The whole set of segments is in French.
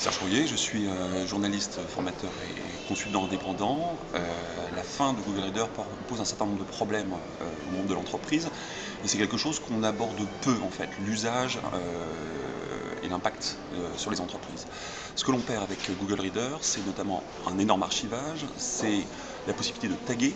Serge Rouillet, je suis journaliste, formateur et consultant indépendant. La fin de Google Reader pose un certain nombre de problèmes au monde de l'entreprise et c'est quelque chose qu'on aborde peu en fait, l'usage et l'impact sur les entreprises. Ce que l'on perd avec Google Reader, c'est notamment un énorme archivage, c'est la possibilité de taguer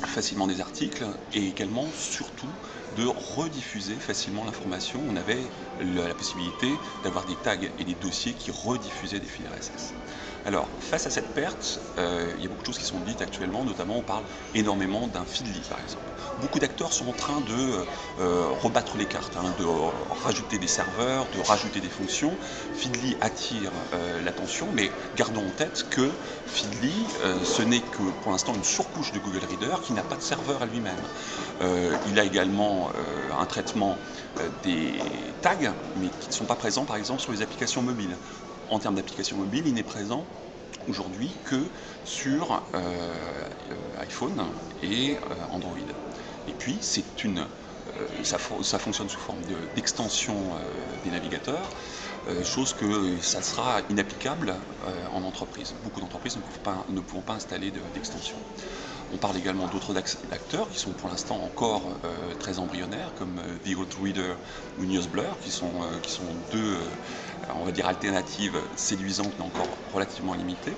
facilement des articles et également, surtout, de rediffuser facilement l'information. On avait la possibilité d'avoir des tags et des dossiers qui rediffusaient des fils RSS. Alors, face à cette perte, il y a beaucoup de choses qui sont dites actuellement, notamment on parle énormément d'un feedly par exemple. Beaucoup d'acteurs sont en train de rebattre les cartes, de rajouter des serveurs, de rajouter des fonctions. Feedly attire l'attention, mais gardons en tête que Feedly, ce n'est que pour l'instant une surcouche de Google Reader qui n'a pas de serveur à lui-même. Il a également un traitement des tags, mais qui ne sont pas présents par exemple sur les applications mobiles. En termes d'applications mobiles, il n'est présent aujourd'hui que sur iPhone et Android. Et puis, ça fonctionne sous forme d'extension des navigateurs, chose que ça sera inapplicable en entreprise. Beaucoup d'entreprises ne pourront pas installer d'extension. On parle également d'autres acteurs qui sont pour l'instant encore très embryonnaires, comme The Old Reader ou Newsblur, qui sont deux on va dire alternatives séduisantes mais encore relativement limitées.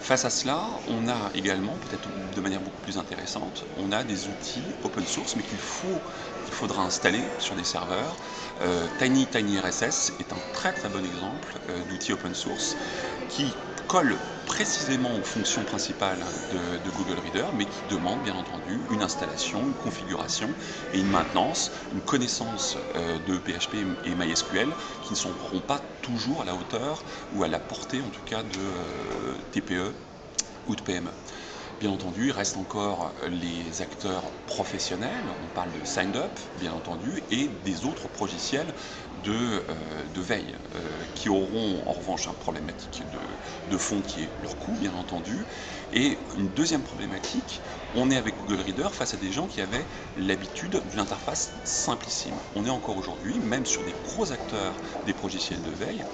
Face à cela, on a également, peut-être de manière beaucoup plus intéressante, on a des outils open source mais qu'il faudra installer sur des serveurs. TinyRSS est un très très bon exemple d'outil open source qui colle précisément aux fonctions principales de Google Reader, mais qui demande bien entendu une installation, une configuration et une maintenance, une connaissance de PHP et MySQL qui ne seront pas toujours à la hauteur ou à la portée en tout cas de TPE ou de PME. Bien entendu, il reste encore les acteurs professionnels, on parle de SignedUp, bien entendu, et des autres logiciels de veille, qui auront en revanche une problématique de fond qui est leur coût, bien entendu. Et une deuxième problématique, on est avec Google Reader face à des gens qui avaient l'habitude d'une interface simplissime. On est encore aujourd'hui, même sur des gros acteurs des logiciels de veille,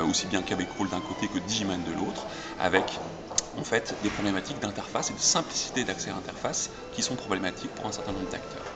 aussi bien qu'Avecrool d'un côté que Digiman de l'autre, avec en fait des problématiques d'interface et de simplicité d'accès à l'interface qui sont problématiques pour un certain nombre d'acteurs.